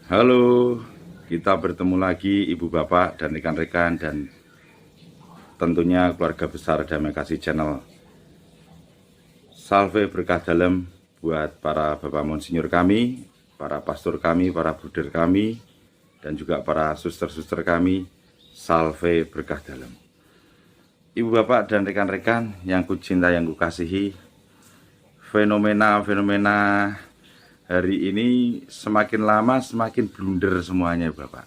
Halo, kita bertemu lagi Ibu Bapak dan rekan-rekan dan tentunya keluarga besar Damai Kasih Channel. Salve berkah dalam buat para Bapak Monsinyur kami, para pastor kami, para bruder kami, dan juga para suster-suster kami. Salve berkah dalam. Ibu Bapak dan rekan-rekan yang kucinta, yang kukasihi, fenomena hari ini semakin lama semakin blunder semuanya Bapak.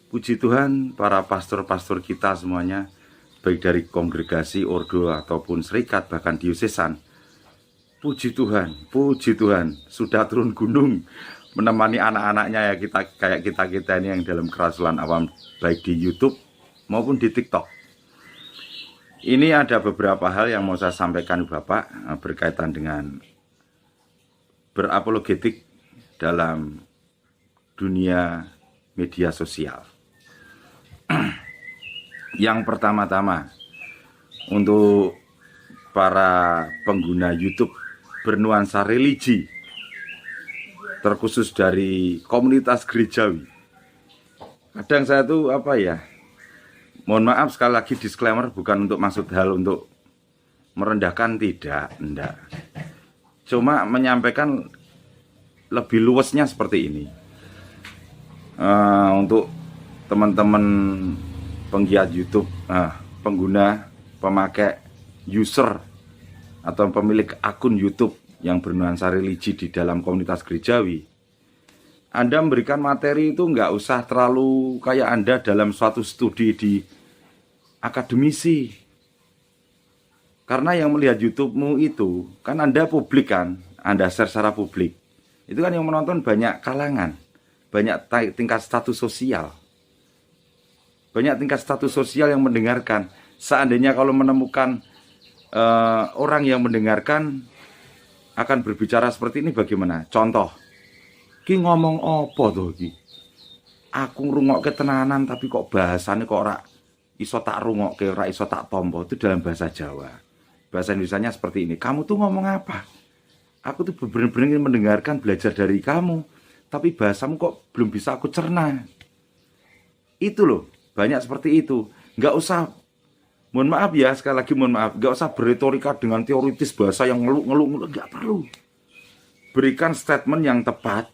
Puji Tuhan para pastor-pastor kita semuanya, baik dari kongregasi, ordo ataupun serikat bahkan diosesan, puji Tuhan sudah turun gunung menemani anak-anaknya ya, kayak kita ini yang dalam kerasulan awam, baik di YouTube maupun di TikTok. Ini ada beberapa hal yang mau saya sampaikan Bapak berkaitan dengan berapologetik dalam dunia media sosial. Yang pertama-tama, untuk para pengguna YouTube bernuansa religi, terkhusus dari komunitas gerejawi. Kadang saya tuh mohon maaf sekali lagi disclaimer, bukan untuk maksud hal untuk merendahkan, enggak. Cuma menyampaikan lebih luasnya seperti ini. Untuk teman-teman penggiat YouTube, pengguna, pemakai, user, atau pemilik akun YouTube yang bernuansa religi di dalam komunitas gerejawi, Anda memberikan materi itu nggak usah terlalu kayak Anda dalam suatu studi di akademisi. Karena yang melihat YouTube-mu itu kan Anda publik kan, Anda share secara publik. Itu kan yang menonton banyak kalangan, banyak tingkat status sosial. Banyak tingkat status sosial yang mendengarkan. Seandainya kalau menemukan orang yang mendengarkan akan berbicara seperti ini, bagaimana? Contoh, ki ngomong apa tuh ki? Aku ngrungokke tenanan tapi kok bahasanya kok ora iso tak rungokke, ora iso tak tompo. Itu dalam bahasa Jawa. Bahasa Indonesianya seperti ini. Kamu tuh ngomong apa? Aku tuh benar-benar ingin mendengarkan, belajar dari kamu. Tapi bahasamu kok belum bisa aku cerna. Itu loh, banyak seperti itu. Nggak usah, mohon maaf ya, sekali lagi mohon maaf. Nggak usah berretorika dengan teoritis bahasa yang ngeluk-ngeluk. Nggak perlu. Berikan statement yang tepat.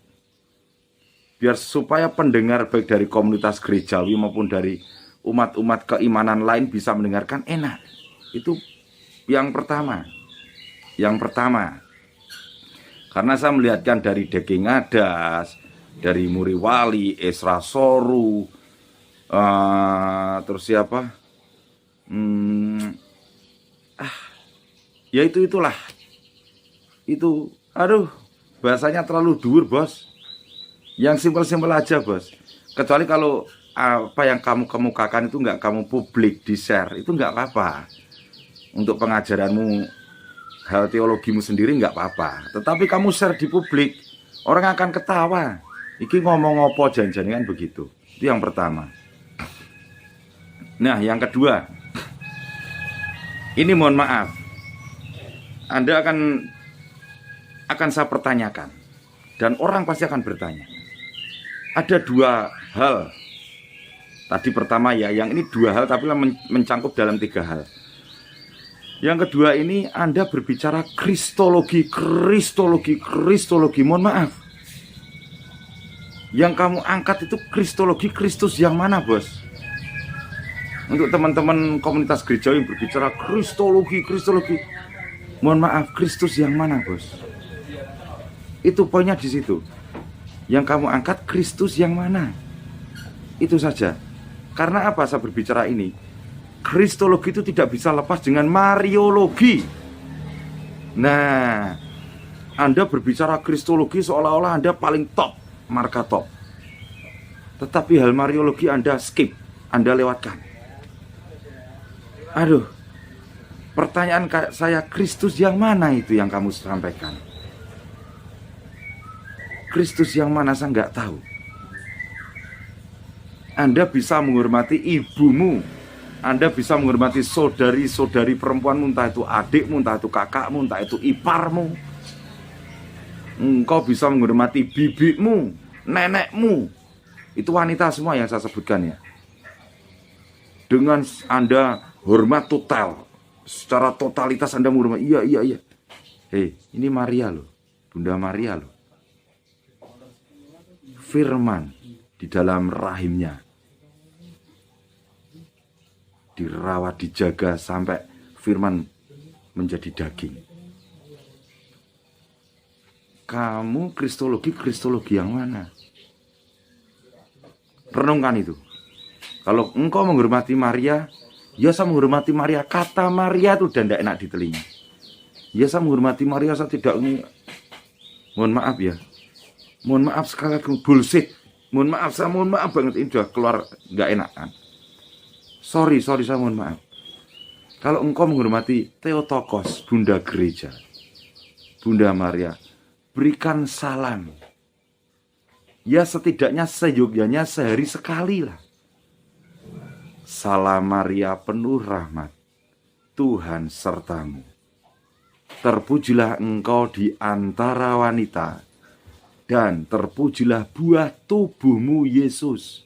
Biar supaya pendengar baik dari komunitas gerejawi maupun dari umat-umat keimanan lain bisa mendengarkan enak. Itu yang pertama. Karena saya melihatkan dari Deki Ngadas, dari Muri Wali, Esra Soru, terus siapa? Ya itulah. Itu, aduh, bahasanya terlalu dur, bos. Yang simpel-simpel aja, bos. Kecuali kalau apa yang kamu kemukakan itu nggak kamu publik, di-share, itu nggak apa-apa. Untuk pengajaranmu, hal teologimu sendiri nggak apa-apa. Tetapi kamu share di publik, orang akan ketawa. Iki ngomong apa janjian kan begitu. Itu yang pertama. Nah, yang kedua, ini mohon maaf, Anda akan saya pertanyakan, dan orang pasti akan bertanya. Ada dua hal. Tadi pertama ya, yang ini dua hal tapi mencangkup dalam tiga hal. Yang kedua ini Anda berbicara kristologi. Mohon maaf. Yang kamu angkat itu kristologi, Kristus yang mana, bos? Untuk teman-teman komunitas gereja yang berbicara kristologi. Mohon maaf, Kristus yang mana, bos? Itu poinnya di situ. Yang kamu angkat Kristus yang mana? Itu saja. Karena apa saya berbicara ini? Kristologi itu tidak bisa lepas dengan Mariologi. Nah, Anda berbicara kristologi seolah-olah Anda paling top, marka top. Tetapi hal Mariologi Anda skip, Anda lewatkan. Aduh, pertanyaan saya, Kristus yang mana itu yang kamu sampaikan? Kristus yang mana saya nggak tahu. Anda bisa menghormati ibumu, Anda bisa menghormati saudari-saudari perempuanmu, entah itu adikmu, entah itu kakakmu, entah itu iparmu. Engkau bisa menghormati bibimu, nenekmu. Itu wanita semua yang saya sebutkan ya. Dengan Anda hormat total, secara totalitas Anda menghormati, iya. Hei, ini Maria loh, Bunda Maria loh. Firman di dalam rahimnya dirawat, dijaga sampai firman menjadi daging. Kamu kristologi yang mana? Renungkan itu. Kalau engkau menghormati Maria, ya saya menghormati Maria. Kata Maria itu udah tidak enak di telinga. Ya saya menghormati Maria, saya tidak ini. Mohon maaf ya. Mohon maaf sekali lagi, bullshit. Mohon maaf banget, ini udah keluar nggak enak kan. Sorry, saya mohon maaf. Kalau engkau menghormati Theotokos, Bunda Gereja, Bunda Maria, berikan salam. Ya setidaknya seyogyanya sehari sekali lah. Salam Maria penuh rahmat, Tuhan sertamu. Terpujilah engkau di antara wanita, dan terpujilah buah tubuhmu Yesus.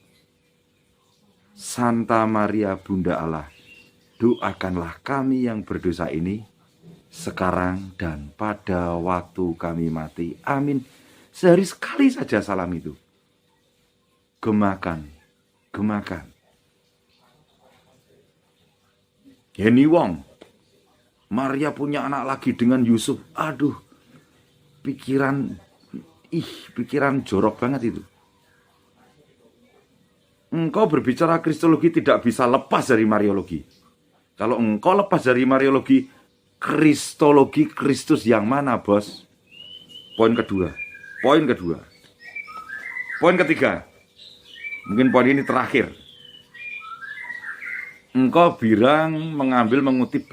Santa Maria Bunda Allah, doakanlah kami yang berdosa ini, sekarang dan pada waktu kami mati. Amin. Sehari sekali saja salam itu. Gemakan. Henny Wong, Maria punya anak lagi dengan Yusuf. Aduh, pikiran jorok banget itu. Engkau berbicara kristologi tidak bisa lepas dari Mariologi. Kalau engkau lepas dari Mariologi, kristologi Kristus yang mana, bos? Poin kedua. Poin ketiga. Mungkin poin ini terakhir. Engkau mengutip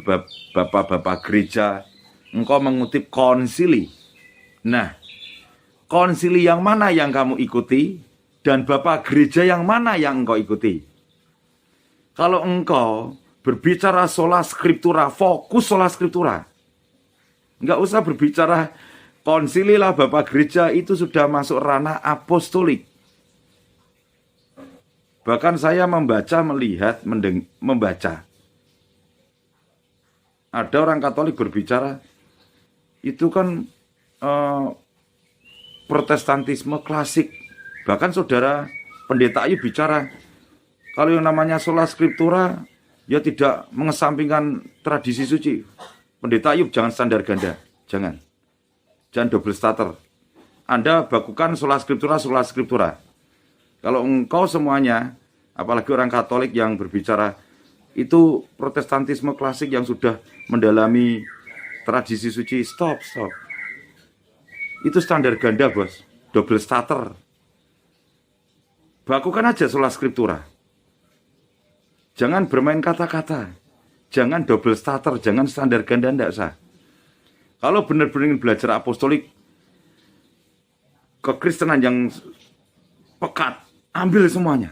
bapak-bapak gereja. Engkau mengutip konsili. Nah, konsili yang mana yang kamu ikuti? Dan bapak gereja yang mana yang engkau ikuti? Kalau engkau berbicara sola scriptura, fokus sola scriptura. Enggak usah berbicara konsili lah, bapak gereja itu sudah masuk ranah apostolik. Bahkan saya membaca. Ada orang Katolik berbicara, itu kan protestantisme klasik. Bahkan saudara pendeta Ayub bicara, kalau yang namanya sola scriptura, ya tidak mengesampingkan tradisi suci. Pendeta Ayub jangan standar ganda, jangan double starter. Anda bakukan sola scriptura. Kalau engkau semuanya, apalagi orang Katolik yang berbicara, itu protestantisme klasik yang sudah mendalami tradisi suci, stop. Itu standar ganda, bos, double starter. Bakukan aja sola scriptura. Jangan bermain kata-kata. Jangan double starter, jangan standar ganda, enggak usah. Kalau benar-benar ingin belajar apostolik, kekristenan yang pekat, ambil semuanya.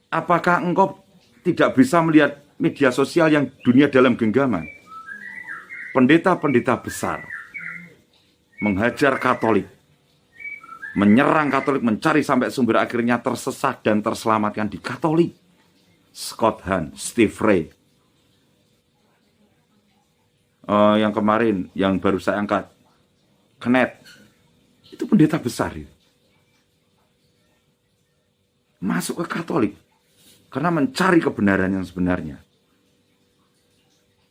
Apakah engkau tidak bisa melihat media sosial yang dunia dalam genggaman? Pendeta-pendeta besar menghajar Katolik, menyerang Katolik, mencari sampai sumber, akhirnya tersesat dan terselamatkan di Katolik. Scott Hahn, Steve Ray, yang kemarin, yang baru saya angkat, Kenneth, itu pendeta besar itu. Masuk ke Katolik karena mencari kebenaran yang sebenarnya.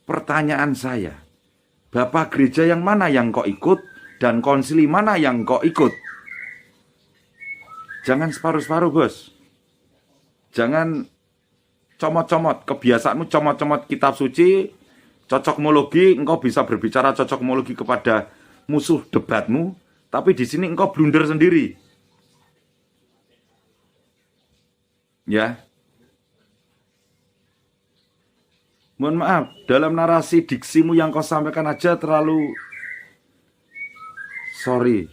Pertanyaan saya, bapak gereja yang mana yang kau ikut dan konsili mana yang kau ikut? Jangan separuh-separuh, bos. Jangan comot-comot. Kebiasaanmu comot-comot kitab suci, cocokmologi, engkau bisa berbicara cocokmologi kepada musuh debatmu, tapi di sini engkau blunder sendiri. Ya. Mohon maaf, dalam narasi diksimu yang kau sampaikan aja terlalu, sorry,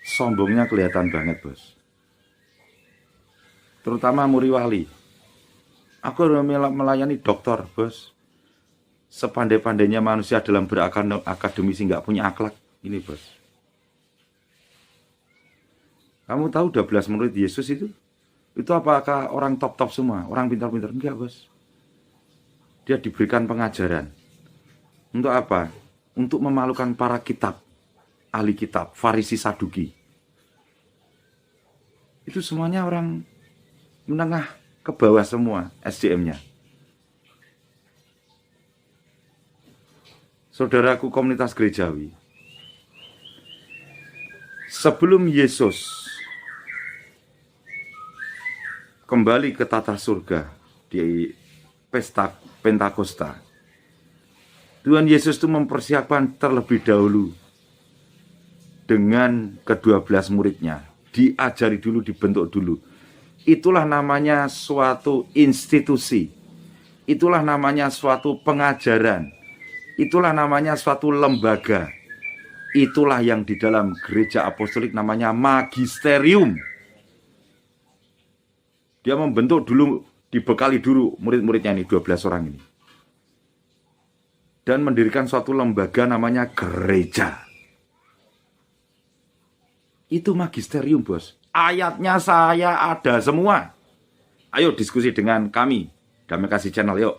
sombongnya kelihatan banget, bos. Terutama Muri Wali. Aku melayani dokter, bos. Sepandai-pandainya manusia dalam berakademisi nggak punya akhlak. Ini, bos. Kamu tahu 12 murid Yesus itu apakah orang top-top semua? Orang pintar-pintar? Enggak, bos. Dia diberikan pengajaran. Untuk apa? Untuk memalukan para kitab, ahli kitab, Farisi, Saduki. Itu semuanya orang menengah ke bawah semua SDM-nya. Saudaraku komunitas gerejawi, sebelum Yesus kembali ke tata surga di pesta Pentakosta, Tuhan Yesus itu mempersiapkan terlebih dahulu dengan ke-12 muridnya. Diajari dulu, dibentuk dulu. Itulah namanya suatu institusi. Itulah namanya suatu pengajaran. Itulah namanya suatu lembaga. Itulah yang di dalam gereja apostolik namanya magisterium. Dia membentuk dulu, dibekali dulu murid-muridnya ini, 12 orang ini. Dan mendirikan suatu lembaga namanya gereja. Itu magisterium, bos. Ayatnya saya ada semua. Ayo diskusi dengan kami, Damai Kasih Channel, yuk.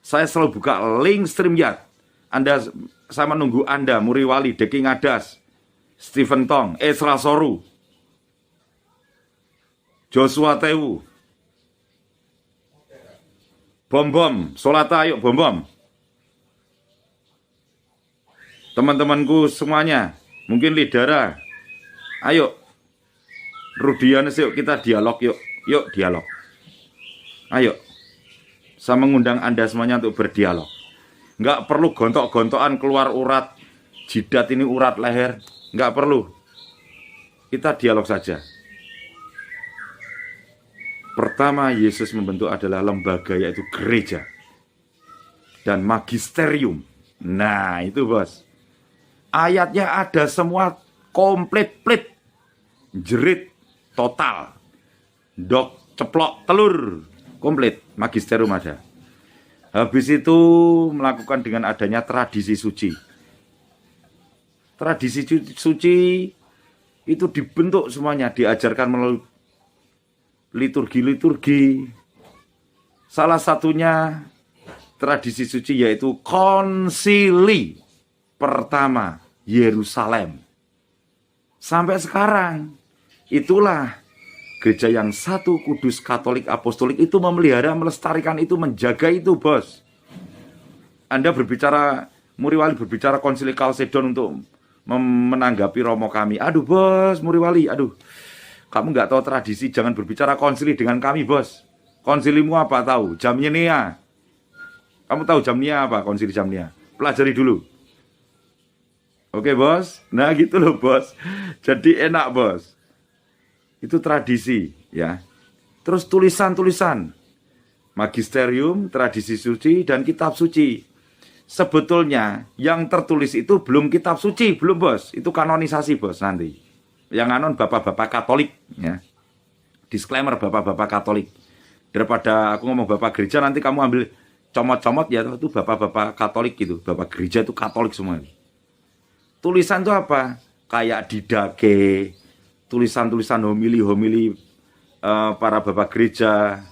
Saya selalu buka link StreamYard. Saya menunggu Anda, Muri Wali, Deki Ngadas, Stephen Tong, Esra Soru, Joshua Tewu, Bom, Solata, ayo Bom. Teman-temanku semuanya, mungkin Lidara, ayo, Rudianes, yuk kita dialog, yuk dialog. Ayo, saya mengundang Anda semuanya untuk berdialog. Nggak perlu gontok-gontokan keluar urat, jidat ini urat leher, nggak perlu. Kita dialog saja. Pertama Yesus membentuk adalah lembaga, yaitu gereja. Dan magisterium. Nah itu, bos. Ayatnya ada semua komplit, plit, jerit, total, dok, ceplok, telur, komplit, magisterium ada. Habis itu melakukan dengan adanya tradisi suci. Tradisi suci itu dibentuk semuanya, diajarkan melalui liturgi-liturgi. Salah satunya tradisi suci yaitu konsili pertama Yerusalem. Sampai sekarang, itulah gereja yang satu, kudus, katolik, apostolik itu memelihara, melestarikan itu, menjaga itu, bos. Anda berbicara, Muri Wali berbicara konsili Kalsedon untuk menanggapi romo kami. Aduh, bos, Muri Wali, aduh. Kamu nggak tahu tradisi, jangan berbicara konsili dengan kami, bos. Konsilimu apa tahu? Jamnia. Kamu tahu Jamnia apa? Konsili Jamnia. Pelajari dulu. Oke, bos. Nah, gitu loh, bos. Jadi enak, bos. Itu tradisi, ya. Terus tulisan-tulisan. Magisterium, tradisi suci, dan kitab suci. Sebetulnya yang tertulis itu belum kitab suci, belum, bos. Itu kanonisasi, bos, nanti. Yang anon bapak-bapak Katolik, ya. Disclaimer bapak-bapak Katolik. Daripada aku ngomong bapak gereja, nanti kamu ambil comot-comot, ya, itu bapak-bapak Katolik gitu. Bapak gereja itu Katolik semua. Tulisan itu apa? Kayak Didake, tulisan-tulisan homili-homili para bapak gereja.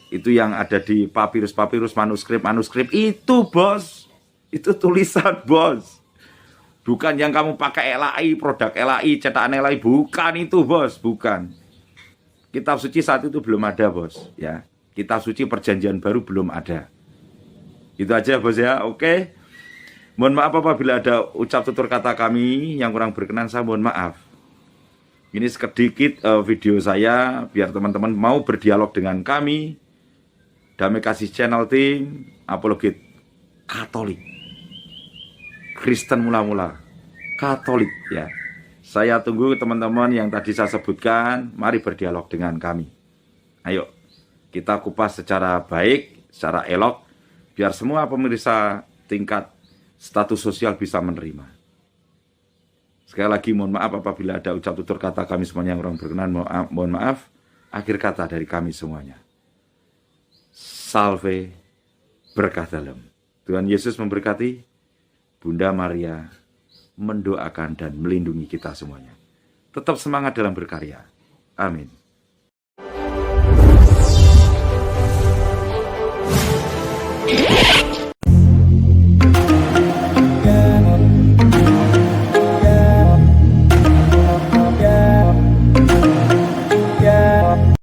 Itu yang ada di papirus-papirus, manuskrip itu, bos. Itu tulisan, bos. Bukan yang kamu pakai LAI, produk LAI, cetakan LAI, bukan itu, bos, bukan. Kitab suci saat itu belum ada, bos, ya. Kitab suci perjanjian baru belum ada. Itu aja, bos, ya. Oke. Mohon maaf apabila ada ucap tutur kata kami yang kurang berkenan, saya mohon maaf. Ini sedikit video saya biar teman-teman mau berdialog dengan kami. Damai Kasih Channel Team, Apologet Katolik, Kristen mula-mula, Katolik, ya. Saya tunggu teman-teman yang tadi saya sebutkan, mari berdialog dengan kami. Ayo, kita kupas secara baik, secara elok, biar semua pemirsa tingkat status sosial bisa menerima. Sekali lagi mohon maaf apabila ada ucap tutur kata kami semuanya yang kurang berkenan, mohon maaf. Akhir kata dari kami semuanya. Salve, berkah dalam. Tuhan Yesus memberkati. Bunda Maria mendoakan dan melindungi kita semuanya. tetap semangat dalam berkarya. Amin.